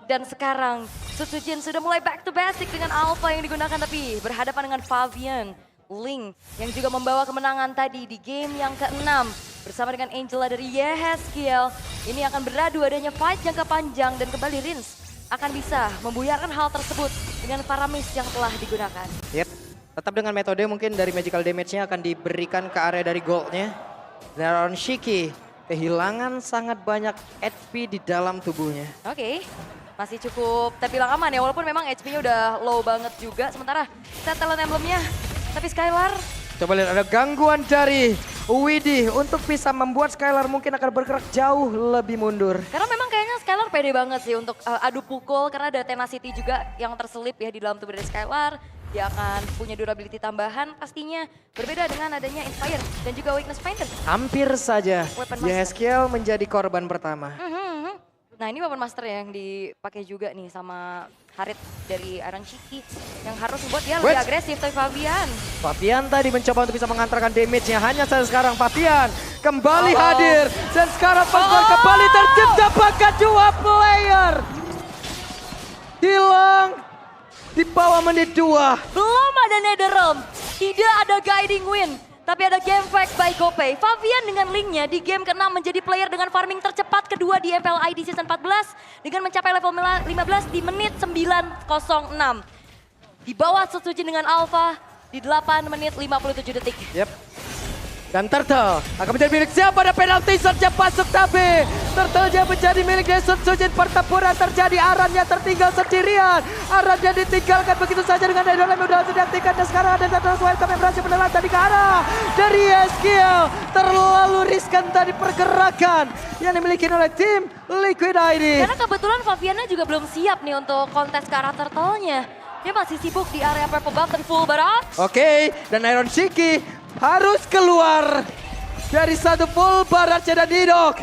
Dan sekarang Sutsujin sudah mulai back to basic dengan Alpha yang digunakan, tapi berhadapan dengan Fabian Ling yang juga membawa kemenangan tadi di game yang ke-6 bersama dengan Angela dari Yehezkiel. Ini akan beradu adanya fight jangka panjang dan kembali Rins akan bisa membuyarkan hal tersebut dengan paramis yang telah digunakan. Yep, tetap dengan metode mungkin dari magical damage-nya akan diberikan ke area dari gold-nya. Dan Shiki kehilangan sangat banyak HP di dalam tubuhnya. Oke. Masih cukup terbilang aman ya, walaupun memang HP-nya udah low banget juga. Sementara set talent emblem-nya, tapi Skylar. Coba lihat ada gangguan dari Widih untuk bisa membuat Skylar mungkin akan bergerak jauh lebih mundur. Karena memang kayaknya Skylar pede banget sih untuk adu pukul, karena ada tenacity juga yang terselip ya di dalam tubuh dari Skylar. Dia akan punya durability tambahan pastinya, berbeda dengan adanya Inspire dan juga Weakness Painter. Hampir saja Weapon Master. Yehezkiel menjadi korban pertama. Nah ini Weapon Master yang dipakai juga nih sama Harit dari Iron Shiki yang harus membuat dia lebih agresif, tapi Fabian tadi mencoba untuk bisa mengantarkan damage-nya. Hanya saja sekarang Fabian kembali hadir. Dan sekarang Fabian kembali tercipta bahkan dua player. Hilang di bawah menit 2. belum ada Netherrealm, tidak ada Guiding Wind. Tapi ada game fact by Gopay. Fabian dengan linknya di game ke-6 menjadi player dengan farming tercepat kedua di MPLID Season 14 dengan mencapai level 15 di menit 9.06. Di bawah Sutsujin dengan Alpha di 8 menit 57 detik. Yep. Dan Turtle akan menjadi milik siapa? Ada penalti shotnya masuk tapi Turtle-nya menjadi milik dari Sutsujin. Pertempuran terjadi, Arannya tertinggal sendirian. Arannya ditinggalkan begitu saja dengan Netherrealm yang sudah diaktifkan. Dan sekarang ada Turtle Welcome yang berhasil menelan tadi ke arah dari Yehezkiel. Terlalu riskan tadi pergerakan yang dimiliki oleh tim Liquid ID. Karena kebetulan Fabiannya juga belum siap nih untuk kontes ke arah Turtle-nya. Dia masih sibuk di area purple buff dan full barrage. Oke, dan Iron Shiki harus keluar dari satu full barrage dan Didok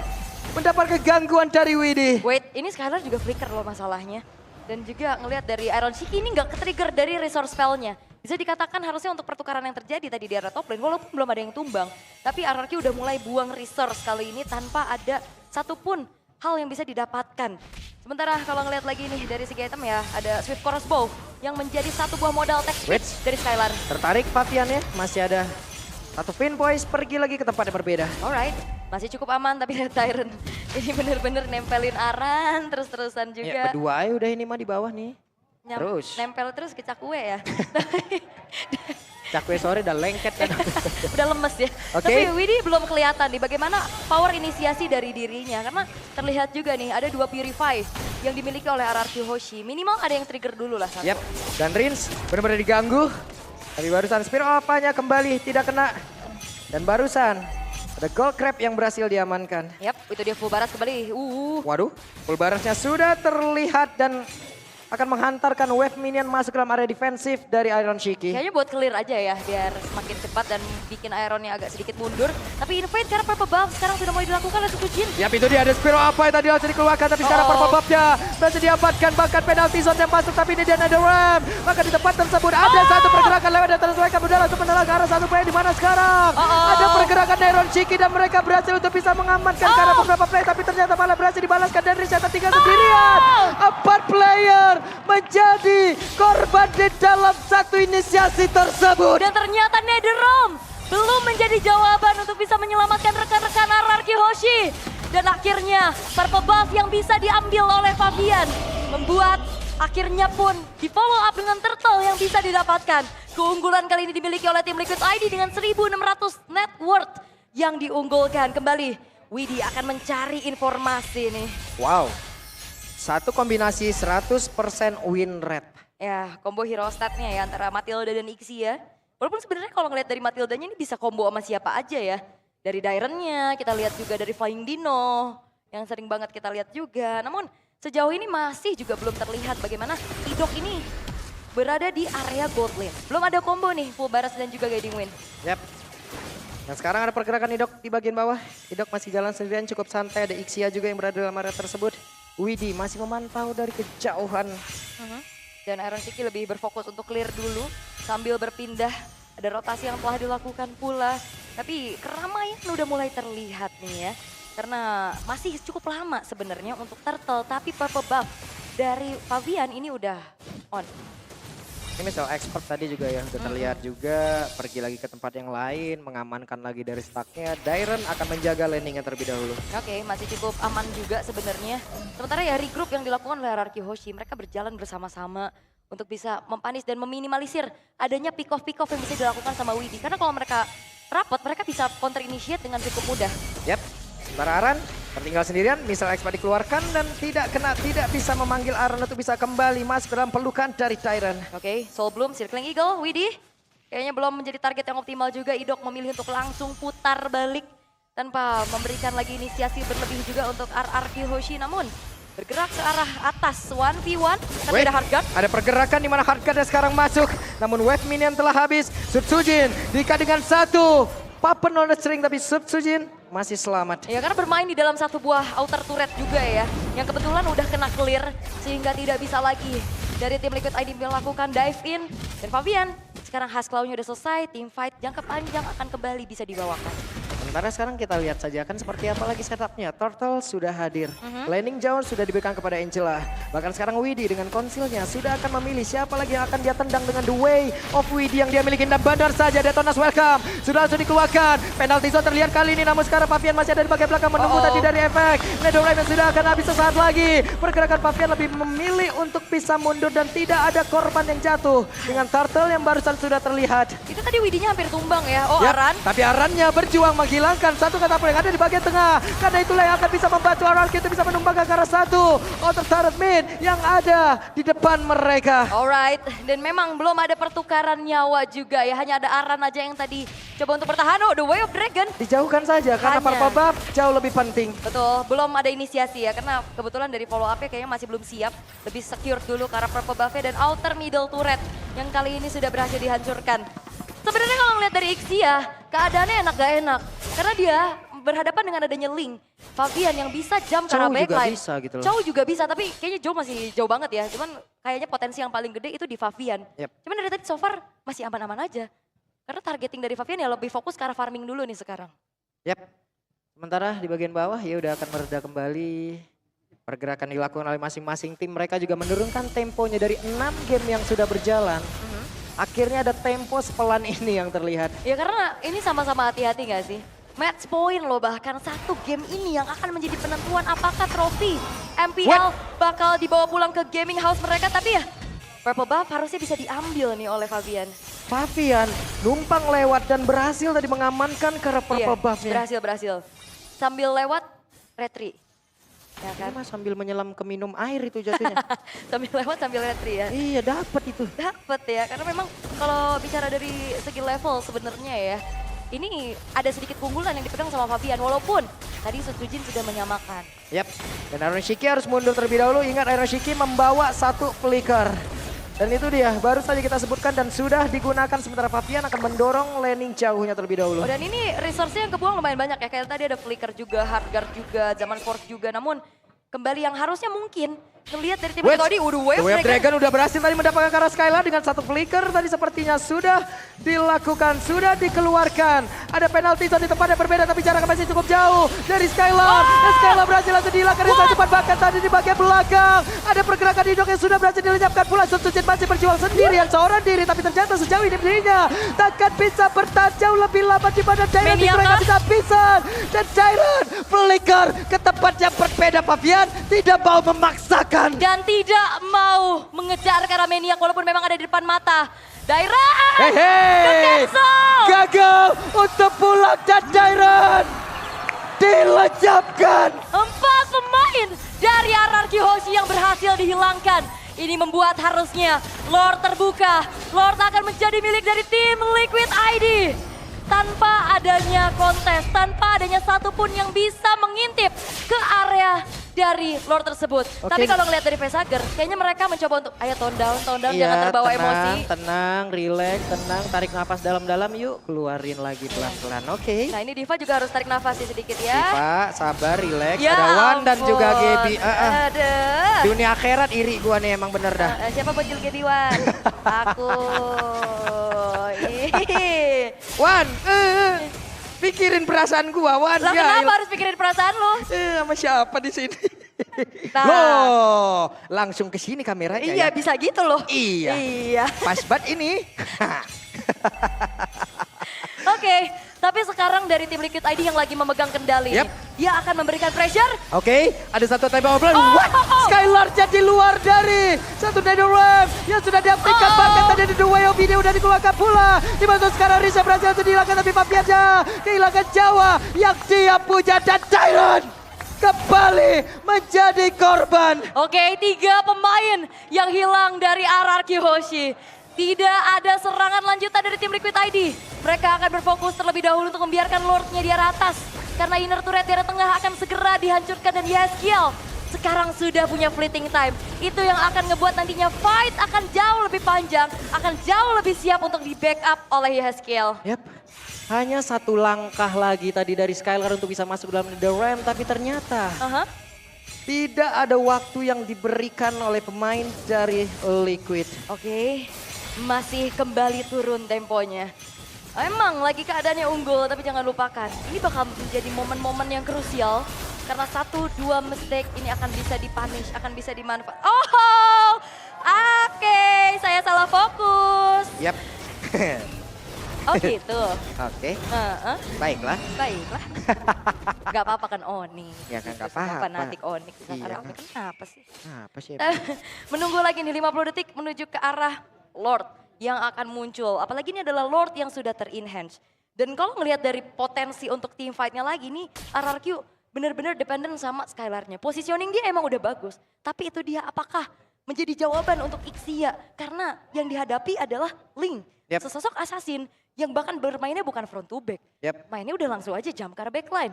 mendapat kegangguan dari Widih. Wait, ini Skylar juga flicker loh masalahnya. Dan juga ngelihat dari Iron Shiki ini nggak ke-trigger dari resource spell-nya. Bisa dikatakan harusnya untuk pertukaran yang terjadi tadi di area top lane, walaupun belum ada yang tumbang. Tapi RRQ udah mulai buang resource kali ini tanpa ada satupun hal yang bisa didapatkan. Sementara kalau ngelihat lagi nih dari segi item ya, ada Swift Crossbow yang menjadi satu buah modal tech switch dari Skylar. Tertarik Fabian ya, masih ada satu Pin Boys pergi lagi ke tempat yang berbeda. Alright, masih cukup aman tapi Tyrant ini bener-bener nempelin Aran terus-terusan juga. Ya, berdua ya udah ini mah di bawah nih. Terus. Nempel terus ke Cakwe ya. Cakwe sore udah lengket kan. Udah lemes ya. Oke. Tapi Widih belum kelihatan nih bagaimana power inisiasi dari dirinya. Karena terlihat juga nih ada 2 Purify yang dimiliki oleh RRQ Hoshi. Minimal ada yang trigger dulu lah satu. Yap, dan Rins benar-benar diganggu. Tapi barusan Spear apanya kembali tidak kena. Dan barusan ada Gold Crab yang berhasil diamankan. Yap, itu dia full baras kembali. Waduh, full barasnya sudah terlihat dan akan menghantarkan wave minion masuk ke dalam area defensif dari Iron Shiki. Kayaknya buat clear aja ya, biar semakin cepat dan bikin Ironnya agak sedikit mundur. Tapi invade karena purple buff sekarang sudah mulai dilakukan oleh Sutsujin. Yap, itu dia ada Spiro apa yang tadi langsung dikeluarkan, tapi sekarang purple buff-nya berhasil diamankan, bahkan penalti zone yang masuk, tapi ini dia Netherrealm. Maka di tempat tersebut ada satu pergerakan lewat dan terus mereka sudah langsung menelan ke arah satu player di mana sekarang. Ada pergerakan Iron Shiki dan mereka berhasil untuk bisa mengamankan ke arah beberapa player, tapi ternyata malah berhasil dibalaskan dan Rins yang tertinggal sendirian. 4 player menjadi korban di dalam satu inisiasi tersebut. Dan ternyata Netherrealm belum menjadi jawaban untuk bisa menyelamatkan rekan-rekan RRQ Hoshi. Dan akhirnya purple buff yang bisa diambil oleh Fabian membuat akhirnya pun di follow up dengan Turtle yang bisa didapatkan. Keunggulan kali ini dimiliki oleh tim Liquid ID dengan 1.600 net worth yang diunggulkan. Kembali Widih akan mencari informasi nih. Wow. Satu kombinasi 100% win rate. Ya, combo hero statnya ya antara Matilda dan Ixi ya. Walaupun sebenarnya kalau ngelihat dari Matildanya ini bisa combo sama siapa aja ya. Dari Dairen-nya, kita lihat juga dari Flying Dino yang sering banget kita lihat juga. Namun sejauh ini masih juga belum terlihat bagaimana Idok ini berada di area gold lane. Belum ada combo nih, full baras dan juga guiding wind. Yap. Dan sekarang ada pergerakan Idok di bagian bawah. Idok masih jalan sendirian cukup santai. Ada Ixia juga yang berada dalam area tersebut. Widih masih memantau dari kejauhan. Dan Iron Shiki lebih berfokus untuk clear dulu sambil berpindah. Ada rotasi yang telah dilakukan pula. Tapi keramaian udah mulai terlihat nih ya. Karena masih cukup lama sebenarnya untuk Turtle. Tapi purple buff dari Fabian ini udah on. Ini soal expert tadi juga ya, udah terlihat juga pergi lagi ke tempat yang lain, mengamankan lagi dari stacknya. Dairen akan menjaga landingnya terlebih dahulu. Oke, masih cukup aman juga sebenarnya. Sementara ya regroup yang dilakukan oleh RRQ Hoshi, mereka berjalan bersama-sama untuk bisa mempanis dan meminimalisir adanya pick off yang bisa dilakukan sama Widhi. Karena kalau mereka rapat, mereka bisa counter initiate dengan cukup mudah. Yap, sementara Aran tertinggal sendirian, misal expert dikeluarkan dan tidak bisa memanggil Aran untuk bisa kembali masuk dalam pelukan dari Dairen. Oke, Soul Bloom, Circling Eagle, Widhi. Kayaknya belum menjadi target yang optimal juga. Idok memilih untuk langsung putar balik tanpa memberikan lagi inisiasi berlebih juga untuk RRQ Hoshi. Namun bergerak ke arah atas 1v1 tapi ada Hardguard. Ada pergerakan di mana Hardguard sekarang masuk. Namun wave minion telah habis. Subsujin diikat dengan satu. Puppet on the string tapi Subsujin masih selamat. Ya karena bermain di dalam satu buah outer turret juga ya. Yang kebetulan udah kena clear sehingga tidak bisa lagi dari tim Liquid ID melakukan dive in. Dan Fabian sekarang Hasclaw-nya udah selesai. Team fight jangka panjang akan kembali bisa dibawakan. Sementara sekarang kita lihat saja kan seperti apa lagi setupnya. Turtle sudah hadir. Landing Zone sudah diberikan kepada Angela. Bahkan sekarang Widhi dengan konsilnya sudah akan memilih siapa lagi yang akan dia tendang dengan the way of Widhi yang dia miliki. Dan bandar saja Detonas welcome. Sudah langsung dikeluarkan. Penalti zone terlihat kali ini. Namun sekarang Pavian masih ada di bagian belakang menunggu tadi dari efek. Netherite sudah akan habis sesaat lagi. Pergerakan Pavian lebih memilih untuk bisa mundur dan tidak ada korban yang jatuh. Dengan Turtle yang barusan sudah terlihat. Itu tadi Widhi-nya hampir tumbang ya. Oh Yap, Aran. tapi Arannya berjuang menghilangkan satu katapult yang ada di bagian tengah. Karena itulah yang akan bisa membantu RRQ itu bisa menumbangkan ke arah satu outer turret mid yang ada di depan mereka. Alright, dan memang belum ada pertukaran nyawa juga ya. Hanya ada Aran aja yang tadi coba untuk bertahan. Oh, the way of dragon. Dijauhkan saja karena Hanya. purple buff jauh lebih penting. Betul, belum ada inisiasi ya. Karena kebetulan dari follow up-nya kayaknya masih belum siap. Lebih secure dulu karena purple buff-nya dan outer middle turret yang kali ini sudah berhasil dihancurkan. Sebenarnya kalau ngeliat dari Ixi ya, keadaannya enak gak enak. Karena dia berhadapan dengan adanya Link. Fabian yang bisa jump ke arah backline. Juga bisa gitu loh. Chow juga bisa, tapi kayaknya Joe masih jauh banget ya. Cuman kayaknya potensi yang paling gede itu di Fabian. Yep. Cuman dari tadi so far masih aman-aman aja. Karena targeting dari Fabian ya lebih fokus ke arah farming dulu nih sekarang. Yap. Sementara di bagian bawah ya udah akan mereda kembali. Pergerakan dilakukan oleh masing-masing tim. Mereka juga menurunkan temponya dari 6 game yang sudah berjalan. Akhirnya ada tempo sepelan ini yang terlihat. Ya karena ini sama-sama hati-hati gak sih? Match point loh, bahkan satu game ini yang akan menjadi penentuan apakah trofi MPL bakal dibawa pulang ke gaming house mereka. Tapi ya purple buff harusnya bisa diambil nih oleh Fabian. Fabian numpang lewat dan berhasil tadi mengamankan ke purple buff-nya. Berhasil. Sambil lewat retri. Ya kan? Ini mah sambil menyelam ke minum air itu jatuhnya. Sambil lewat sambil retri ya. Iya dapat itu. Dapat ya, karena memang kalau bicara dari segi level sebenarnya ya. Ini ada sedikit keunggulan yang dipegang sama Fabian, walaupun tadi Subsujin sudah menyamakan. Yap, dan Iron Shiki harus mundur terlebih dahulu. Ingat Iron Shiki membawa satu flicker. Dan itu dia, baru saja kita sebutkan dan sudah digunakan sementara Fabian akan mendorong landing jauhnya terlebih dahulu. Oh, dan ini resource-nya yang kebuang lumayan banyak ya, kayak tadi ada flicker juga, hardguard juga, zaman force juga, namun kembali yang harusnya mungkin ngelihat dari tim tadi, Wave Dragon udah berhasil tadi mendapatkan ke arah Skylar dengan satu flicker tadi sepertinya sudah dilakukan, sudah dikeluarkan. Ada penalti zone di tempat yang berbeda tapi jaraknya masih cukup jauh dari Skylar. Dan Skylar berhasil langsung dihilangkan dengan cepat, bahkan tadi di bagian belakang. Ada pergerakan Idok yang sudah berhasil dilenyapkan pula. Subsujin masih berjuang sendirian seorang diri tapi ternyata sejauh ini dirinya takkan bisa bertahan jauh lebih lama di mana Dairen mereka bisa pisah. Dan Dairen flicker ke tempat yang berbeda. Fabian tidak mau memaksakan. Dan tidak mau mengejar ke arah Maniac walaupun memang ada di depan mata. Dairen! Gagal untuk pulang dan Dairen dilenyapkan. 4 pemain dari RRQ Hoshi yang berhasil dihilangkan. Ini membuat harusnya Lord terbuka. Lord akan menjadi milik dari tim Liquid ID. Tanpa adanya kontes, tanpa adanya satupun yang bisa mengintip ke area dari Lord tersebut. Tapi kalau ngelihat dari Facehager, kayaknya mereka mencoba untuk ayo tone down, jangan terbawa emosi. Tenang, relax, tenang, tarik nafas dalam-dalam yuk, keluarin lagi pelan-pelan. Oke. Nah ini Diva juga harus tarik nafas sih sedikit ya. Diva, sabar, relax. Ya ada Wan dan ampun. juga Gaby. Ada. Dunia akhirat iri gua nih emang bener dah. Siapa bocil Gaby Wan? Aku. Wan, pikirin perasaan gua, Wan. Lah ya, kenapa harus pikirin perasaan lo? sama siapa di sini? Nah. Loh, langsung ke sini kameranya Iya ya. bisa gitu loh. Iya. Iya. Pas banget ini. Oke, tapi sekarang dari tim Liquid ID yang lagi memegang kendali. Yep. Dia akan memberikan pressure. Oke, ada satu time over. Oh, What? oh, oh. Skylar jadi luar dari satu NetherRealm yang sudah diaktifkan. Oh. Bahkan tadi ada The Way of Video udah dikeluarkan pula. Dibantu sekarang Risha berhasil untuk dihilangkan, tapi Papiaja kehilangan Jawa yang dia punya, dan Tyrant kembali menjadi korban. Oke, 3 pemain yang hilang dari RRQ Hoshi. Tidak ada serangan lanjutan dari tim Liquid ID. Mereka akan berfokus terlebih dahulu untuk membiarkan Lordnya di arah atas. Karena inner turret di arah tengah akan segera dihancurkan, dan Yeskiel sekarang sudah punya fleeting time. Itu yang akan ngebuat nantinya fight akan jauh lebih panjang, akan jauh lebih siap untuk di backup oleh Yeskiel. Yap, hanya satu langkah lagi tadi dari Skylar untuk bisa masuk dalam NetherRealm, tapi ternyata tidak ada waktu yang diberikan oleh pemain dari Liquid. Oke, masih kembali turun temponya. Emang lagi keadaannya unggul, tapi jangan lupakan ini bakal menjadi momen-momen yang krusial. Karena 1-2 mistake ini akan bisa dipunish, akan bisa dimanfaat. Oh, oke, saya salah fokus. Yap. Oh gitu. Oke, Heeh, baiklah. baiklah. Gak apa-apa kan Oni. Ya kan, gak Kenapa apa-apa. fanatik Oni? Iya. Kenapa sih? Apa sih? Menunggu lagi nih 50 detik menuju ke arah Lord yang akan muncul. Apalagi ini adalah Lord yang sudah ter-enhance. Dan kalau ngelihat dari potensi untuk team fight-nya lagi nih, RRQ benar-benar dependen sama Skylar-nya. Positioning dia emang udah bagus. Tapi itu dia apakah menjadi jawaban untuk Ixia? Karena yang dihadapi adalah Ling. Yep. Sesosok assassin yang bahkan bermainnya bukan front to back. Yap. Mainnya udah langsung aja jump ke arah backline.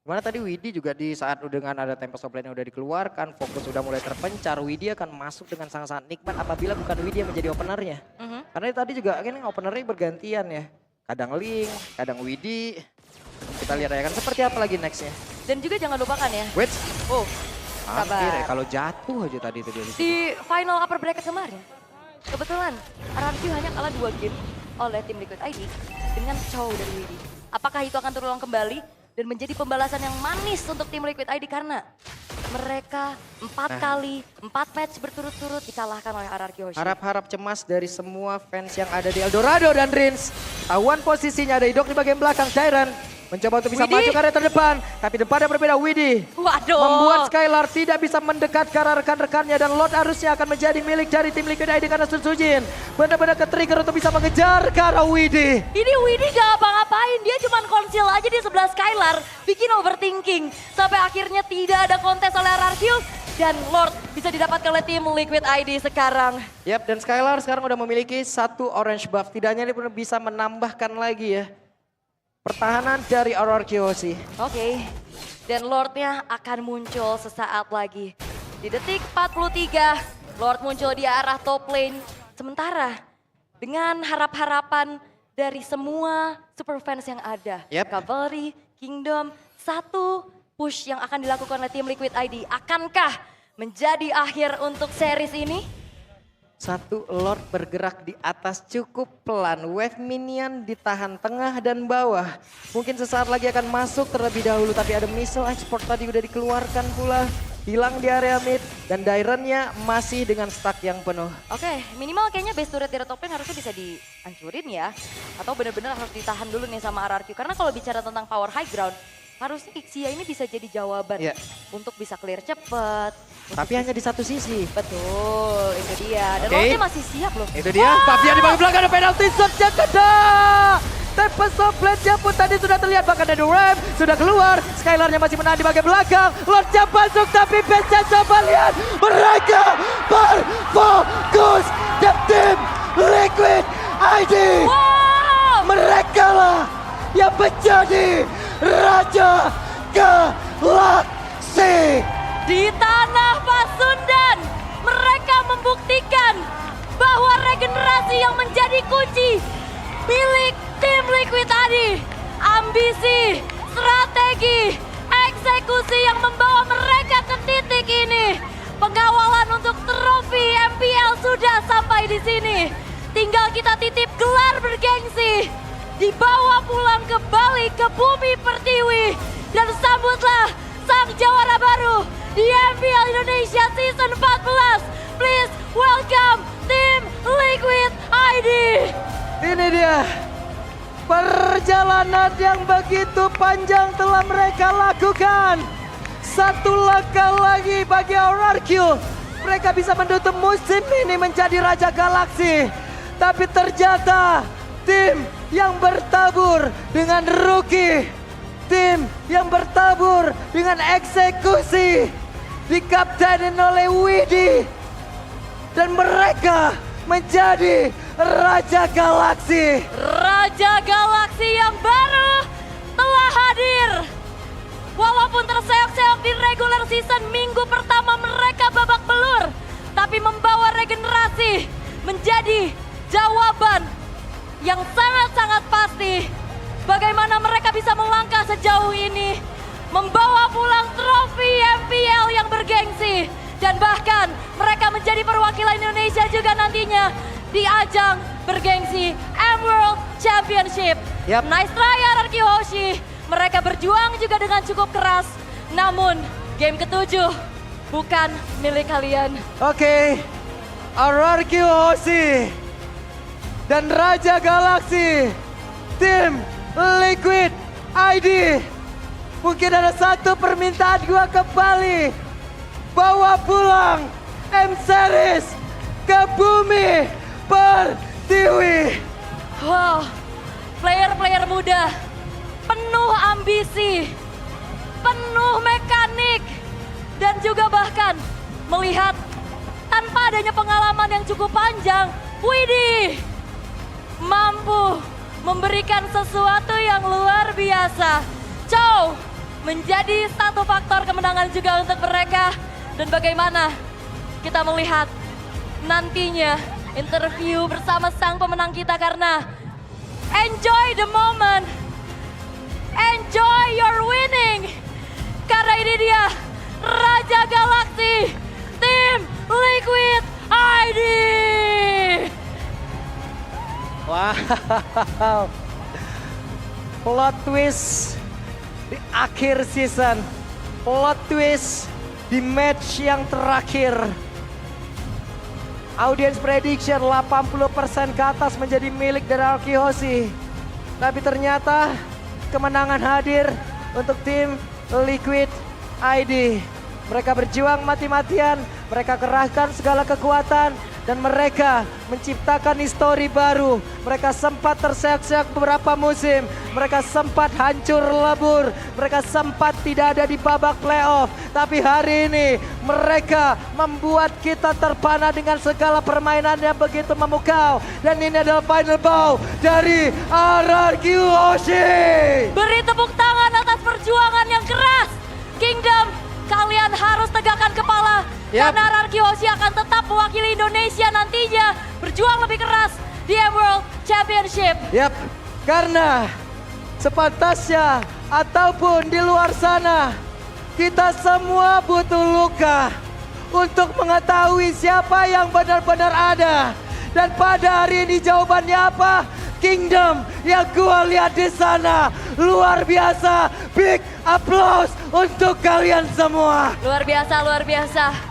Mana tadi Widi juga di saat dengan ada Tempest of Lane yang udah dikeluarkan, fokus udah mulai terpencar, Widi akan masuk dengan sangat-sangat nikmat apabila bukan Widi yang menjadi openernya. Karena tadi juga kan openernya bergantian ya. Kadang Ling, kadang Widi. Kita lihat ya kan seperti apa lagi nextnya. Dan juga jangan lupakan ya. Wait, Oh, hampir ya sabar. kalau jatuh aja tadi itu dia. Di final upper bracket kemarin, kebetulan RRQ hanya kalah 2 game oleh tim Liquid ID dengan Chow dari Widi. Apakah itu akan terulang kembali dan menjadi pembalasan yang manis untuk tim Liquid ID karena mereka 4 kali, 4 match berturut-turut dikalahkan oleh RRQ Hoshi. Harap-harap cemas dari semua fans yang ada di Eldorado dan Rins. Tahuan posisinya ada Idok di bagian belakang, Tyrant mencoba untuk bisa Widi. maju ke area terdepan. Tapi depannya berbeda, Widi. Waduh. Membuat Skylar tidak bisa mendekat ke arah rekan-rekannya, dan Lord harusnya akan menjadi milik dari tim Liquid ID karena Sun Sujin benar-benar ke-trigger untuk bisa mengejar ke arah Widi. Ini Widi gak apa-ngapain, dia cuma konsil aja di sebelah Skylar, bikin overthinking. Sampai akhirnya tidak ada kontes oleh RRQ dan Lord bisa didapatkan oleh tim Liquid ID sekarang. Yap, dan Skylar sekarang udah memiliki 1 orange buff. Tidaknya dia bisa menambahkan lagi ya pertahanan dari RRQ Hoshi. Oke, dan Lordnya akan muncul sesaat lagi. Di detik 43, Lord muncul di arah top lane. Sementara dengan harap-harapan dari semua super fans yang ada. Yep. Cavalry, Kingdom, 1 push yang akan dilakukan oleh tim Liquid ID. Akankah menjadi akhir untuk series ini? 1 Lord bergerak di atas cukup pelan, wave minion ditahan tengah dan bawah. Mungkin sesaat lagi akan masuk terlebih dahulu, tapi ada missile export tadi udah dikeluarkan pula. Hilang di area mid dan Dairennya masih dengan stack yang penuh. Oke, minimal kayaknya base turret di top lane harusnya bisa dihancurin ya. Atau benar-benar harus ditahan dulu nih sama RRQ. Karena kalau bicara tentang power high ground, harusnya Ixia ini bisa jadi jawaban Iya. untuk bisa clear cepet. Tapi hanya di satu sisi. Betul, itu dia. Dan Oke. Lordnya masih siap loh. Itu dia, Papian di bagian belakang ada penalti shot yang kena. Tempest of Lane pun tadi sudah terlihat, bahkan ada Ram sudah keluar. Skylarnya masih menahan di bagian belakang. Lordnya masuk tapi Best coba lihat. Mereka berfokus di tim Liquid ID. Wow! Mereka lah yang menjadi Raja Galaksi. Di tanah Pasundan, mereka membuktikan bahwa regenerasi yang menjadi kunci milik tim Liquid ID. Ambisi, strategi, eksekusi yang membawa mereka ke titik ini. Pengawalan untuk trofi MPL sudah sampai di sini. Tinggal kita titip gelar bergengsi. Dibawa pulang kembali ke bumi pertiwi. Dan sambutlah sang jawara baru di MPL Indonesia Season 14. Please welcome Tim Liquid ID. Ini dia. Perjalanan yang begitu panjang telah mereka lakukan. Satu langkah lagi bagi RRQ. Mereka bisa menutup musim ini menjadi Raja Galaksi. Tapi ternyata tim yang bertabur dengan rookie. Tim yang bertabur dengan eksekusi. Dikaptenin oleh Widi. Dan mereka menjadi Raja Galaksi. Raja Galaksi yang baru telah hadir. Walaupun terseok-seok di regular season minggu pertama mereka babak belur, tapi membawa regenerasi menjadi jawaban yang sangat-sangat pasti. Bagaimana mereka bisa melangkah sejauh ini, membawa pulang trofi MPL yang bergengsi, dan bahkan mereka menjadi perwakilan Indonesia juga nantinya di ajang bergengsi Emerald Championship. Yap. Nice try RRQ Hoshi. Mereka berjuang juga dengan cukup keras. Namun game ke-7 bukan milik kalian. Oke, RRQ Hoshi dan Raja Galaksi, tim Liquid ID. Mungkin ada satu permintaan gua kembali. Bawa pulang M-Series ke bumi Pertiwi. Wow, player-player muda, penuh ambisi, penuh mekanik, dan juga bahkan melihat tanpa adanya pengalaman yang cukup panjang, Widi mampu memberikan sesuatu yang luar biasa. Chow menjadi satu faktor kemenangan juga untuk mereka. Dan bagaimana kita melihat nantinya interview bersama sang pemenang kita, karena enjoy the moment, enjoy your winning. Karena ini dia Raja Galaksi, tim Liquid ID. Wow, plot twist di akhir season, plot twist di match yang terakhir. Audience prediction 80% ke atas menjadi milik dari RRQ Hoshi. Tapi ternyata kemenangan hadir untuk tim Liquid ID. Mereka berjuang mati-matian, mereka kerahkan segala kekuatan, dan mereka menciptakan histori baru. Mereka sempat terseok-seok beberapa musim, mereka sempat hancur lebur, mereka sempat tidak ada di babak playoff. Tapi hari ini mereka membuat kita terpana dengan segala permainan yang begitu memukau. Dan ini adalah final bow dari RRQ Hoshi. Beri tepuk tangan atas perjuangan yang keras. Kingdom, kalian harus tegakkan kepala. Yap. Karena RRQ Hoshi akan tetap mewakili Indonesia nantinya. Berjuang lebih keras di Emerald Championship. Yap, karena sepantasnya ataupun di luar sana, kita semua butuh luka untuk mengetahui siapa yang benar-benar ada. Dan pada hari ini jawabannya apa? Kingdom yang gua lihat di sana. Luar biasa, big applause untuk kalian semua. Luar biasa, luar biasa.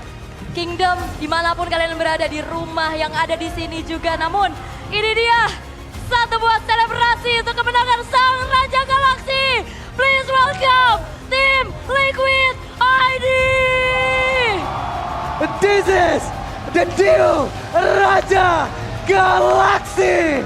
Kingdom, dimanapun kalian berada, di rumah yang ada di sini juga. Namun ini dia satu buah selebrasi untuk kemenangan sang Raja Galaksi. Please welcome tim Liquid ID. This is the deal Raja Galaksi.